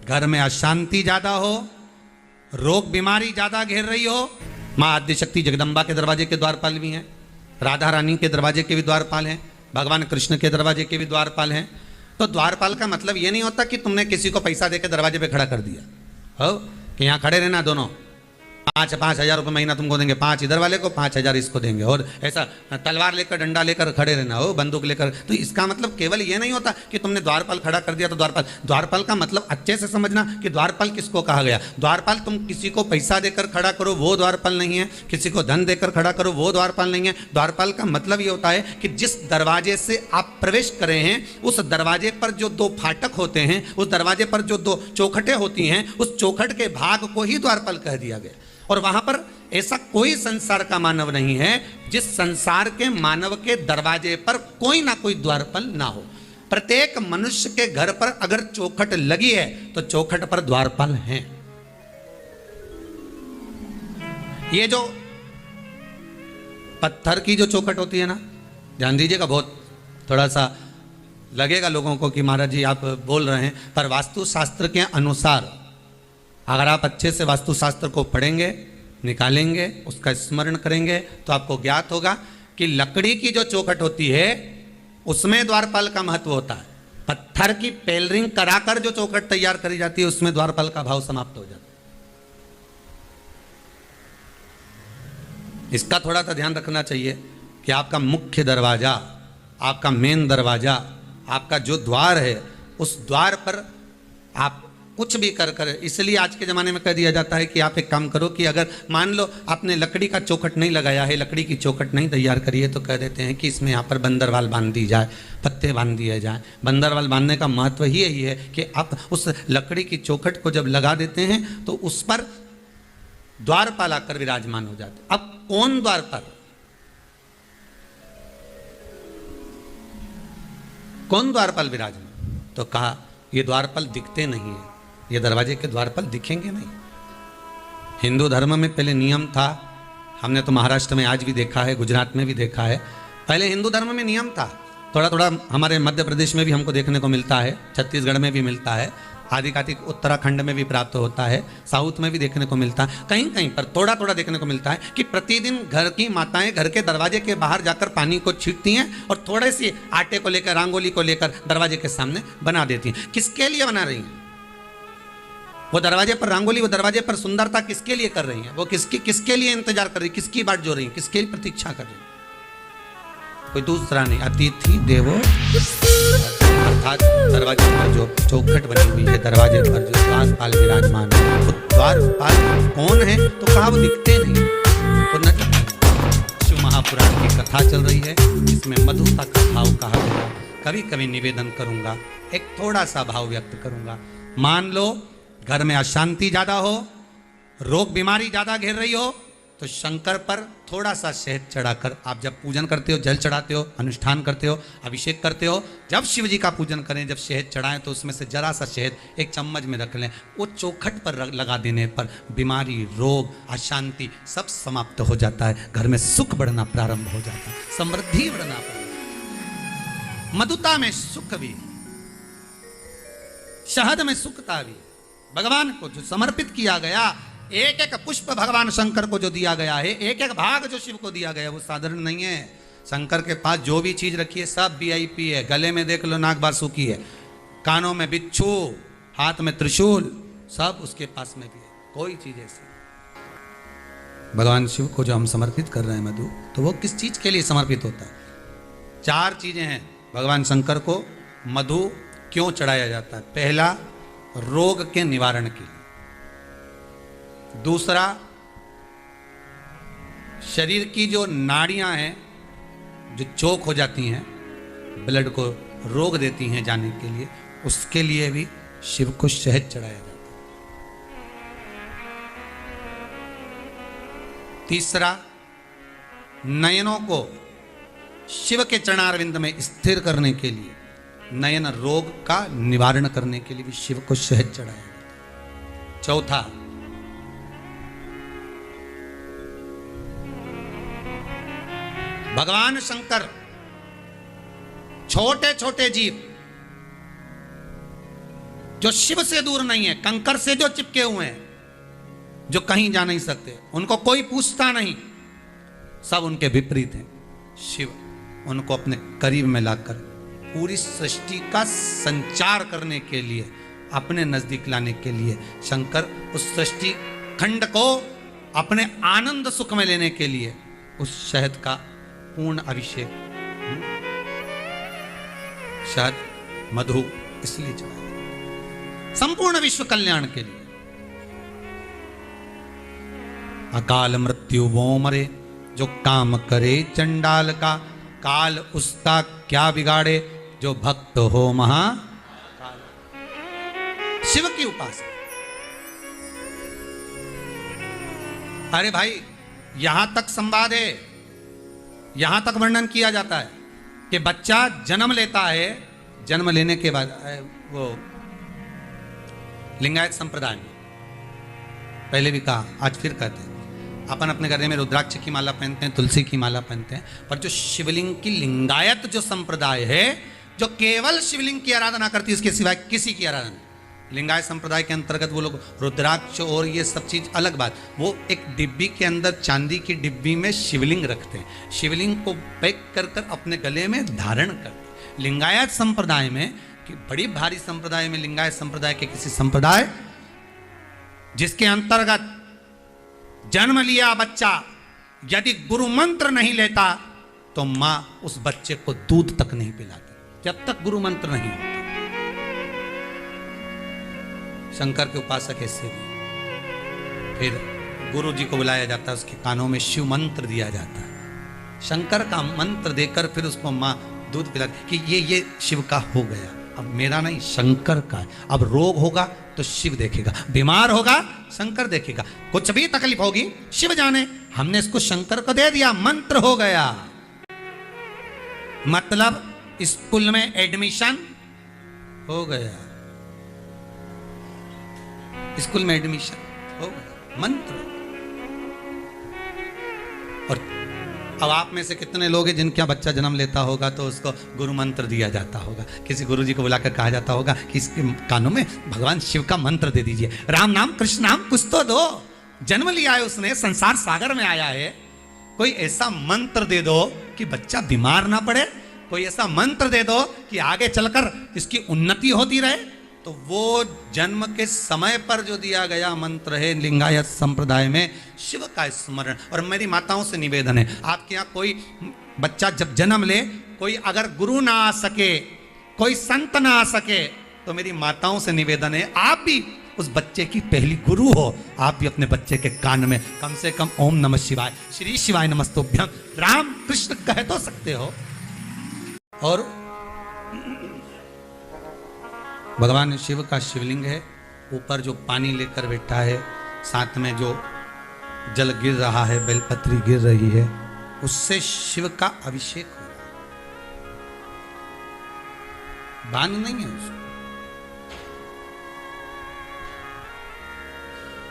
घर में अशांति ज्यादा हो, रोग बीमारी ज्यादा घेर रही हो, माँ आद्यशक्ति जगदम्बा के दरवाजे के द्वारपाल भी हैं, राधा रानी के दरवाजे के भी द्वारपाल हैं, भगवान कृष्ण के दरवाजे के भी द्वारपाल हैं। तो द्वारपाल का मतलब ये नहीं होता कि तुमने किसी को पैसा देकर दरवाजे पे खड़ा कर दिया हो कि यहाँ खड़े रहना दोनों, 5,000 रुपये महीना तुमको देंगे, 5 इधर वाले को 5,000 इसको देंगे, और ऐसा तलवार लेकर डंडा लेकर खड़े रहना हो, बंदूक लेकर। तो इसका मतलब केवल ये नहीं होता कि तुमने द्वारपाल खड़ा कर दिया तो द्वारपाल का मतलब अच्छे से समझना कि द्वारपाल किसको कहा गया। द्वारपाल तुम किसी को पैसा देकर खड़ा करो वो द्वारपाल नहीं है, किसी को धन देकर खड़ा करो वो द्वारपाल नहीं है। द्वारपाल का मतलब ये होता है कि जिस दरवाजे से आप प्रवेश करे हैं उस दरवाजे पर जो 2 फाटक होते हैं, उस दरवाजे पर जो 2 चौखटें होती हैं, उस चौखट के भाग को ही द्वारपाल कह दिया गया। और वहां पर ऐसा कोई संसार का मानव नहीं है जिस संसार के मानव के दरवाजे पर कोई ना कोई द्वारपाल ना हो। प्रत्येक मनुष्य के घर पर अगर चौखट लगी है तो चौखट पर द्वारपाल हैं। ये जो पत्थर की जो चौखट होती है ना, ध्यान दीजिएगा, बहुत थोड़ा सा लगेगा लोगों को कि महाराज जी आप बोल रहे हैं, पर वास्तुशास्त्र के अनुसार अगर आप अच्छे से वास्तुशास्त्र को पढ़ेंगे, निकालेंगे, उसका स्मरण करेंगे तो आपको ज्ञात होगा कि लकड़ी की जो चौखट होती है उसमें द्वारपाल का महत्व होता है। पत्थर की पेलरिंग कराकर जो चौखट तैयार करी जाती है उसमें द्वारपाल का भाव समाप्त हो जाता है। इसका थोड़ा सा ध्यान रखना चाहिए कि आपका मुख्य दरवाजा, आपका मेन दरवाजा, आपका जो द्वार है उस द्वार पर आप कुछ भी कर इसलिए आज के ज़माने में कह दिया जाता है कि आप एक काम करो कि अगर मान लो आपने लकड़ी का चौखट नहीं लगाया है, लकड़ी की चौखट नहीं तैयार करी है, तो कह देते हैं कि इसमें यहाँ पर बंदरवाल बांध दी जाए, पत्ते बांध दिए जाए। बंदरवाल बांधने का महत्व ही यही है कि आप उस लकड़ी की चौखट को जब लगा देते हैं तो उस पर द्वारपाल आकर विराजमान हो जाते। अब कौन द्वारपाल, कौन द्वारपाल विराजमान? तो कहा ये द्वारपाल दिखते नहीं है, ये दरवाजे के द्वारपाल दिखेंगे नहीं। हिंदू धर्म में पहले नियम था, हमने तो महाराष्ट्र में आज भी देखा है, गुजरात में भी देखा है। पहले हिंदू धर्म में नियम था, थोड़ा थोड़ा हमारे मध्य प्रदेश में भी हमको देखने को मिलता है, छत्तीसगढ़ में भी मिलता है, आधिकाधिक उत्तराखंड में भी प्राप्त होता है, साउथ में भी देखने को मिलता है, कहीं कहीं पर थोड़ा थोड़ा देखने को मिलता है कि प्रतिदिन घर की माताएं घर के दरवाजे के बाहर जाकर पानी को छींटती हैं और थोड़े से आटे को लेकर, रंगोली को लेकर दरवाजे के सामने बना देती हैं। किसके लिए बना रही हैं वो दरवाजे पर रंगोली, वो दरवाजे पर सुंदरता किसके लिए कर रही हैं? वो किसके लिए इंतजार कर रही, किसकी बाट जो रही, किसके लिए प्रतीक्षा कर रही? कोई दूसरा नहीं, अतिथि देवो, अर्थात दरवाजे पर जो चौखट बनी हुई है, दरवाजे पर जो द्वारपाल विराजमान है, वो द्वारपाल कौन है? तो कहा वो दिखते नहीं, वो नटक। शिव महापुराण की कथा चल रही है, इसमें मधुता का भाव कहा गया। कभी कभी निवेदन करूंगा, एक थोड़ा सा भाव व्यक्त करूंगा। मान लो घर में अशांति ज्यादा हो, रोग बीमारी ज्यादा घेर रही हो, तो शंकर पर थोड़ा सा शहद चढ़ाकर आप जब पूजन करते हो, जल चढ़ाते हो, अनुष्ठान करते हो, अभिषेक करते हो, जब शिव जी का पूजन करें, जब शहद चढ़ाएं तो उसमें से जरा सा शहद एक चम्मच में रख लें। वो चौखट पर लगा देने पर बीमारी, रोग, अशांति सब समाप्त हो जाता है। घर में सुख बढ़ना प्रारंभ हो जाता है, समृद्धि बढ़ना प्रारंभ। मधुता में सुख भी, शहद में सुखता भी। भगवान को जो समर्पित किया गया, एक एक पुष्प भगवान शंकर को जो दिया गया है, एक एक भाग जो शिव को दिया गया, वो साधारण नहीं है। शंकर के पास जो भी चीज रखी है सब वीआईपी है। गले में देख लो नाग बासुकी है, कानों में बिच्छू, हाथ में त्रिशूल, सब उसके पास में भी है। कोई चीज ऐसी भगवान शिव को जो हम समर्पित कर रहे हैं मधु, तो वो किस चीज के लिए समर्पित होता है? 4 चीजें हैं भगवान शंकर को मधु क्यों चढ़ाया जाता है। पहला, रोग के निवारण के लिए। दूसरा, शरीर की जो नाड़ियां हैं जो चोक हो जाती हैं, ब्लड को रोक देती हैं जाने के लिए, उसके लिए भी शिव को शहद चढ़ाया जाता है। तीसरा, नयनों को शिव के चरणारविंद में स्थिर करने के लिए, नयन रोग का निवारण करने के लिए भी शिव को शहद चढ़ाया जाता है। चौथा, भगवान शंकर छोटे छोटे जीव जो शिव से दूर नहीं है, कंकर से जो चिपके हुए हैं, जो कहीं जा नहीं सकते, उनको कोई पूछता नहीं, सब उनके विपरीत हैं। शिव उनको अपने करीब में लाकर पूरी सृष्टि का संचार करने के लिए, अपने नजदीक लाने के लिए, शंकर उस सृष्टि खंड को अपने आनंद सुख में लेने के लिए उस शहद का पूर्ण अभिषेक, शहद मधु इसलिए चढ़ाया संपूर्ण विश्व कल्याण के लिए। अकाल मृत्यु वो मरे जो काम करे चंडाल का, काल उसका क्या बिगाड़े जो भक्त हो महाकाल। शिव की उपासना। अरे भाई, यहां तक संवाद है, यहां तक वर्णन किया जाता है कि बच्चा जन्म लेता है, जन्म लेने के बाद वो लिंगायत संप्रदाय में पहले भी कहा, आज फिर कहते हैं, अपन अपने घर में रुद्राक्ष की माला पहनते हैं, तुलसी की माला पहनते हैं, पर जो शिवलिंग की लिंगायत जो संप्रदाय है, जो केवल शिवलिंग की आराधना करती है, इसके सिवाय किसी की आराधना, लिंगायत संप्रदाय के अंतर्गत वो लोग रुद्राक्ष और ये सब चीज अलग बात, वो एक डिब्बी के अंदर, चांदी की डिब्बी में शिवलिंग रखते हैं, शिवलिंग को पैक कर कर अपने गले में धारण करते हैं। लिंगायत संप्रदाय में, कि बड़ी भारी संप्रदाय में, लिंगायत संप्रदाय के किसी संप्रदाय जिसके अंतर्गत जन्म लिया बच्चा यदि गुरु मंत्र नहीं लेता तो मां उस बच्चे को दूध तक नहीं पिलाती जब तक गुरु मंत्र नहीं होता। शंकर के उपासक ऐसे भी, फिर गुरु जी को बुलाया जाता है, उसके कानों में शिव मंत्र दिया जाता है, शंकर का मंत्र देकर फिर उसको मां दूध पिलाती कि ये शिव का हो गया, अब मेरा नहीं शंकर का है। अब रोग होगा तो शिव देखेगा, बीमार होगा शंकर देखेगा, कुछ भी तकलीफ होगी शिव जाने, हमने इसको शंकर को दे दिया, मंत्र हो गया। मतलब स्कूल में एडमिशन हो गया, स्कूल में एडमिशन हो गया, मंत्र। और अब आप में से कितने लोग हैं जिनका बच्चा जन्म लेता होगा तो उसको गुरु मंत्र दिया जाता होगा, किसी गुरु जी को बुलाकर कहा जाता होगा कि इसके कानों में भगवान शिव का मंत्र दे दीजिए, राम नाम कृष्ण नाम कुछ तो दो, जन्म लिया है उसने, संसार सागर में आया है, कोई ऐसा मंत्र दे दो कि बच्चा बीमार ना पड़े, कोई ऐसा मंत्र दे दो कि आगे चलकर इसकी उन्नति होती रहे। तो वो जन्म के समय पर जो दिया गया मंत्र है लिंगायत संप्रदाय में, शिव का स्मरण। और मेरी माताओं से निवेदन है, आपके यहाँ कोई बच्चा जब जन्म ले, कोई अगर गुरु ना आ सके, कोई संत ना आ सके, तो मेरी माताओं से निवेदन है, आप भी उस बच्चे की पहली गुरु हो, आप भी अपने बच्चे के कान में कम से कम ओम नमः शिवाय, श्री शिवाय नमस्तुभ्यं, राम कृष्ण कह तो सकते हो। और भगवान शिव का शिवलिंग है, ऊपर जो पानी लेकर बैठा है, साथ में जो जल गिर रहा है, बेलपत्री गिर रही है, उससे शिव का अभिषेक हो रहा है, बांध नहीं है उसको।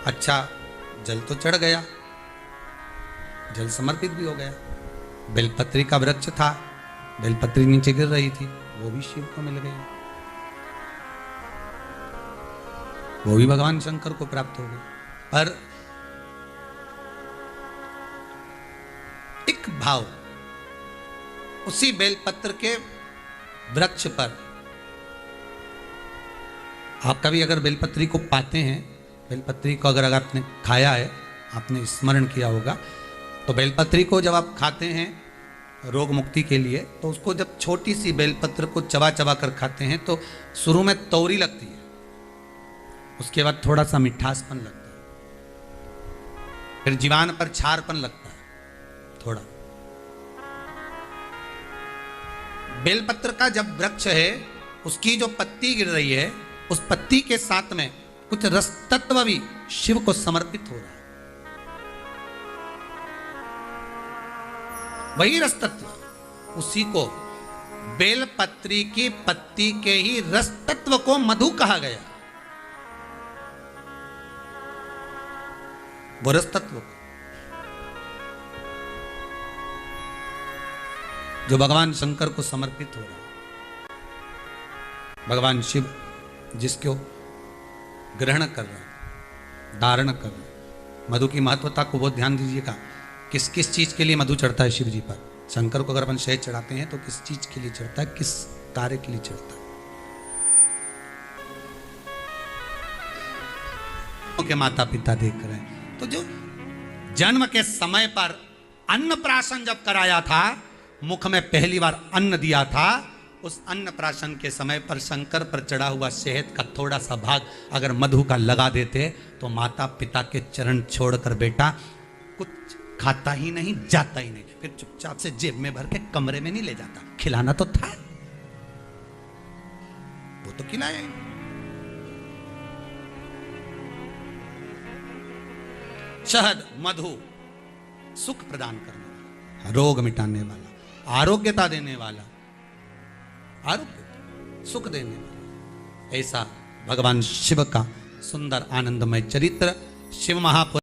अच्छा, जल तो चढ़ गया, जल समर्पित भी हो गया, बेलपत्री का वृक्ष था, बेलपत्री नीचे गिर रही थी, वो भी शिव को मिल गई, वो भी भगवान शंकर को प्राप्त हो गई। पर एक भाव उसी बेलपत्र के वृक्ष पर, आप कभी अगर बेलपत्री को पाते हैं, बेलपत्री को अगर आपने खाया है, आपने स्मरण किया होगा, तो बेलपत्री को जब आप खाते हैं रोग मुक्ति के लिए, तो उसको जब छोटी सी बेलपत्र को चबा चबा कर खाते हैं तो शुरू में तौरी लगती है, उसके बाद थोड़ा सा मिठासपन लगता है, फिर जीवान पर छारपन लगता है थोड़ा। बेलपत्र का जब वृक्ष है, उसकी जो पत्ती गिर रही है, उस पत्ती के साथ में कुछ रस तत्व भी शिव को समर्पित हो रहा है, वही रस तत्व, उसी को बेलपत्री की पत्ती के ही रस तत्व को मधु कहा गया, वो रस तत्व जो भगवान शंकर को समर्पित हो रहा है। भगवान शिव जिसको ग्रहण कर रहा है, धारण कर रहा है। मधु की महत्वता को बहुत ध्यान दीजिएगा। किस किस चीज के लिए मधु चढ़ता है शिव जी पर? शंकर को अगर अपन शहद चढ़ाते हैं तो किस चीज के लिए चढ़ता है, किस तारे के लिए चढ़ता है? के माता पिता देख रहे हैं। तो जो जन्म के समय पर अन्नप्राशन जब कराया था, मुख में पहली बार अन्न दिया था, उस अन्नप्राशन के समय पर शंकर पर चढ़ा हुआ शहद का थोड़ा सा भाग अगर मधु का लगा देते तो माता पिता के चरण छोड़कर बेटा कुछ खाता ही नहीं, जाता ही नहीं, फिर चुपचाप से जेब में भर के कमरे में नहीं ले जाता। खिलाना तो था, वो तो खिलाए। शहद मधु सुख प्रदान करने वाला, रोग मिटाने वाला, आरोग्यता देने वाला, आरोग्य सुख देने वाला, ऐसा भगवान शिव का सुंदर आनंदमय चरित्र शिव महापुराण